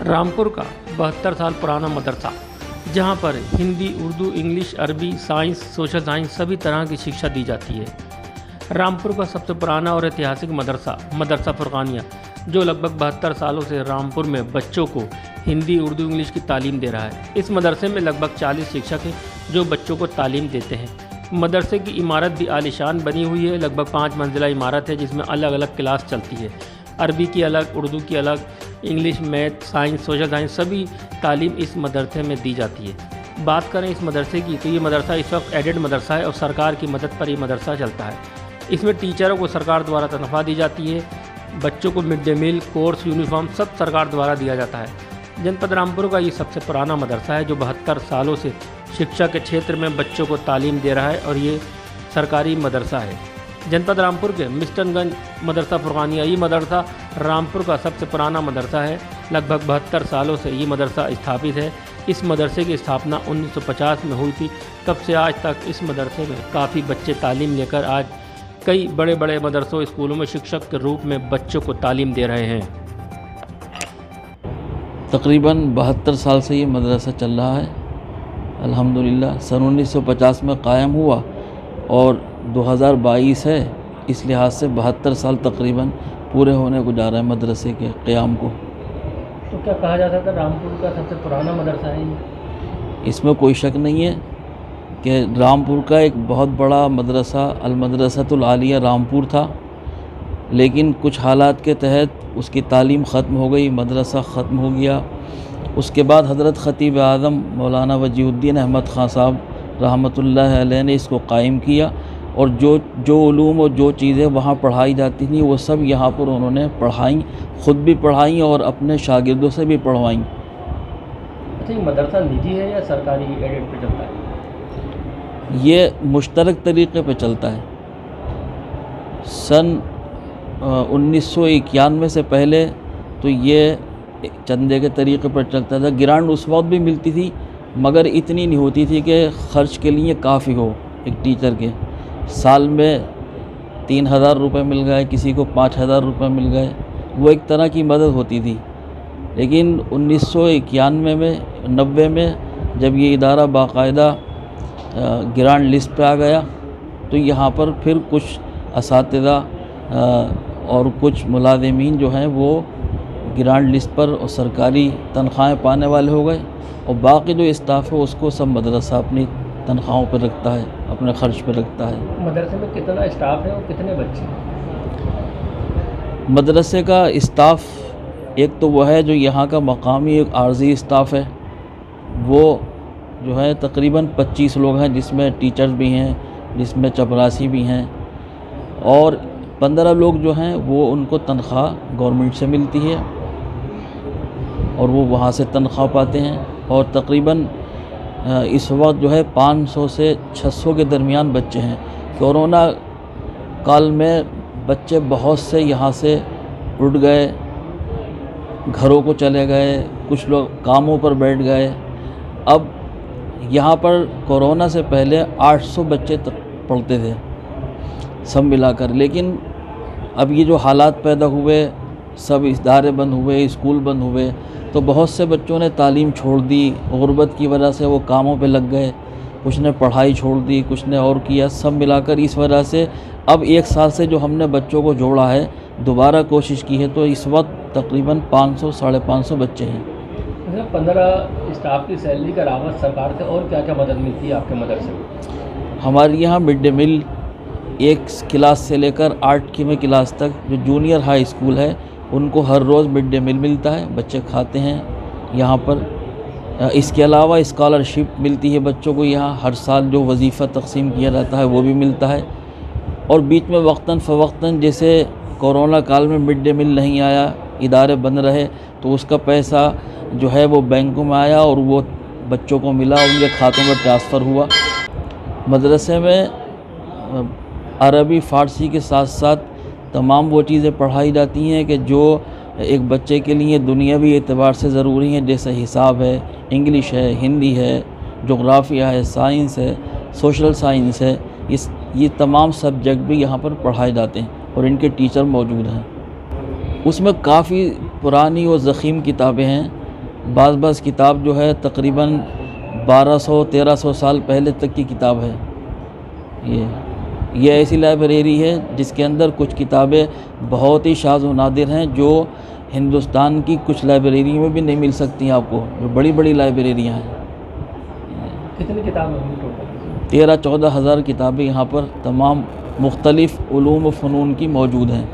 رامپور کا 72 سال پرانا مدرسہ، جہاں پر ہندی، اردو، انگلش، عربی، سائنس، سوشل سائنس سبھی طرح کی شکشا دی جاتی ہے۔ رامپور کا سب سے پرانا اور ایتہاسک مدرسہ فرقانیہ، جو لگ بھگ 72 سالوں سے رامپور میں بچوں کو ہندی، اردو، انگلش کی تعلیم دے رہا ہے۔ اس مدرسے میں لگ بھگ 40 شکشک ہیں جو بچوں کو تعلیم دیتے ہیں۔ مدرسے کی عمارت بھی عالیشان بنی ہوئی ہے، لگ بھگ 5 منزلہ عمارت ہے جس میں الگ الگ کلاس چلتی ہے، عربی کی الگ، اردو کی الگ، English, math, science, social science سبھی تعلیم اس مدرسے میں دی جاتی ہے۔ بات کریں اس مدرسے کی تو یہ مدرسہ اس وقت ایڈڈ مدرسہ ہے اور سرکار کی مدد پر یہ مدرسہ چلتا ہے۔ اس میں ٹیچروں کو سرکار دوارا تنخواہ دی جاتی ہے، بچوں کو mid day meal, course, uniform سب سرکار دوارا دیا جاتا ہے۔ جنپد رامپور کا یہ سب سے پرانا مدرسہ ہے جو 72 سالوں سے شکشا کے چھیتر میں بچوں کو تعلیم دے رہا ہے اور یہ سرکاری مدرسہ ہے۔ جنپد رامپور کے مسٹن گنج مدرسہ فرقانیہ، یہ مدرسہ رامپور کا سب سے پرانا مدرسہ ہے۔ لگ بھگ 72 سالوں سے یہ مدرسہ استھاپت ہے۔ اس مدرسے کی استھاپنا 1950 میں ہوئی تھی۔ تب سے آج تک اس مدرسے میں کافی بچے تعلیم لے کر آج کئی بڑے بڑے مدرسوں، اسکولوں میں شکشک کے روپ میں بچوں کو تعلیم دے رہے ہیں۔ تقریباً 72 سال سے یہ مدرسہ چل رہا ہے الحمدللہ۔ سن 1950 میں قائم ہوا اور 2022 ہے، اس لحاظ سے 72 سال تقریباً پورے ہونے کو جا رہے ہیں مدرسے کے قیام کو۔ تو کیا کہا جا سکتا ہے رامپور کا سب سے پرانا مدرسہ ہے یہ؟ اس میں کوئی شک نہیں ہے کہ رامپور کا ایک بہت بڑا مدرسہ المدرسۃ العالیہ رامپور تھا، لیکن کچھ حالات کے تحت اس کی تعلیم ختم ہو گئی، مدرسہ ختم ہو گیا۔ اس کے بعد حضرت خطیب اعظم مولانا وجیہ الدین احمد خان صاحب رحمۃ اللہ علیہ نے اس کو قائم کیا، اور جو علوم اور جو چیزیں وہاں پڑھائی جاتی تھیں وہ سب یہاں پر انہوں نے پڑھائیں، خود بھی پڑھائیں اور اپنے شاگردوں سے بھی پڑھوائیں۔ اچھا، یہ مدرسہ نجی ہے یا سرکاری ایڈڈ پہ چلتا ہے؟ یہ مشترک طریقے پہ چلتا ہے۔ سن 1991 سے پہلے تو یہ چندے کے طریقے پر چلتا تھا۔ گرانٹ اس وقت بھی ملتی تھی مگر اتنی نہیں ہوتی تھی کہ خرچ کے لیے کافی ہو ایک ٹیچر کے۔ سال میں 3000 روپے مل گئے، کسی کو 5000 روپے مل گئے، وہ ایک طرح کی مدد ہوتی تھی۔ لیکن 1991 میں 90 میں جب یہ ادارہ باقاعدہ گرانٹ لسٹ پہ آ گیا تو یہاں پر پھر کچھ اساتذہ اور کچھ ملازمین جو ہیں وہ گرانٹ لسٹ پر اور سرکاری تنخواہیں پانے والے ہو گئے، اور باقی جو اسٹاف ہے اس کو سب مدرسہ اپنی تنخواہوں پہ رکھتا ہے، اپنے خرچ پہ رکھتا ہے۔ مدرسے میں کتنا اسٹاف ہے اور کتنے بچے ہیں؟ مدرسے کا اسٹاف ایک تو وہ ہے جو یہاں کا مقامی ایک عارضی اسٹاف ہے، وہ جو ہے تقریباً 25 لوگ ہیں، جس میں ٹیچرز بھی ہیں، جس میں چپراسی بھی ہیں، اور 15 لوگ جو ہیں وہ ان کو تنخواہ گورنمنٹ سے ملتی ہے اور وہ وہاں سے تنخواہ پاتے ہیں۔ اور تقریباً اس وقت جو ہے 500 سے 600 کے درمیان بچے ہیں۔ کورونا کال میں بچے بہت سے یہاں سے اٹھ گئے، گھروں کو چلے گئے، کچھ لوگ کاموں پر بیٹھ گئے۔ اب یہاں پر کورونا سے پہلے 800 بچے تک پڑھتے تھے سب ملا کر، لیکن اب یہ جو حالات پیدا ہوئے، سب ادارے بند ہوئے، اسکول بند ہوئے، تو بہت سے بچوں نے تعلیم چھوڑ دی، غربت کی وجہ سے وہ کاموں پہ لگ گئے، کچھ نے پڑھائی چھوڑ دی، کچھ نے اور کیا، سب ملا کر اس وجہ سے اب 1 سال سے جو ہم نے بچوں کو جوڑا ہے، دوبارہ کوشش کی ہے، تو اس وقت تقریباً 500 ساڑھے 500 بچے ہیں۔ 15 اسٹاف کی سیلری کے علاوہ سرکار سے اور کیا کیا مدد ملتی ہے آپ کے مدرسے میں؟ ہمارے یہاں مڈ ڈے میل 1 کلاس سے لے کر 8ویں کلاس تک جو جونیئر ہائی اسکول ہے ان کو ہر روز مڈ ڈے میل ملتا ہے، بچے کھاتے ہیں یہاں پر۔ اس کے علاوہ اسکالرشپ ملتی ہے بچوں کو یہاں، ہر سال جو وظیفہ تقسیم کیا جاتا ہے وہ بھی ملتا ہے، اور بیچ میں وقتاً فوقتاً جیسے کورونا کال میں مڈ ڈے میل نہیں آیا، ادارے بند رہے، تو اس کا پیسہ جو ہے وہ بینکوں میں آیا اور وہ بچوں کو ملا، ان کے کھاتوں میں ٹرانسفر ہوا۔ مدرسے میں عربی فارسی کے ساتھ ساتھ تمام وہ چیزیں پڑھائی جاتی ہیں کہ جو ایک بچے کے لیے دنیاوی اعتبار سے ضروری ہیں، جیسے حساب ہے، انگلش ہے، ہندی ہے، جغرافیہ ہے، سائنس ہے، سوشل سائنس ہے، یہ تمام سبجیکٹ بھی یہاں پر پڑھائے جاتے ہیں اور ان کے ٹیچر موجود ہیں۔ اس میں کافی پرانی اور ضخیم کتابیں ہیں، بعض کتاب جو ہے تقریباً 1200-1300 سال پہلے تک کی کتاب ہے. یہ ایسی لائبریری ہے جس کے اندر کچھ کتابیں بہت ہی شاذ و نادر ہیں جو ہندوستان کی کچھ لائبریریوں میں بھی نہیں مل سکتی ہیں آپ کو، جو بڑی بڑی لائبریریاں ہیں. کتنی کتابیں ہوں گی ٹوٹل؟ 13-14 ہزار کتابیں یہاں پر تمام مختلف علوم و فنون کی موجود ہیں.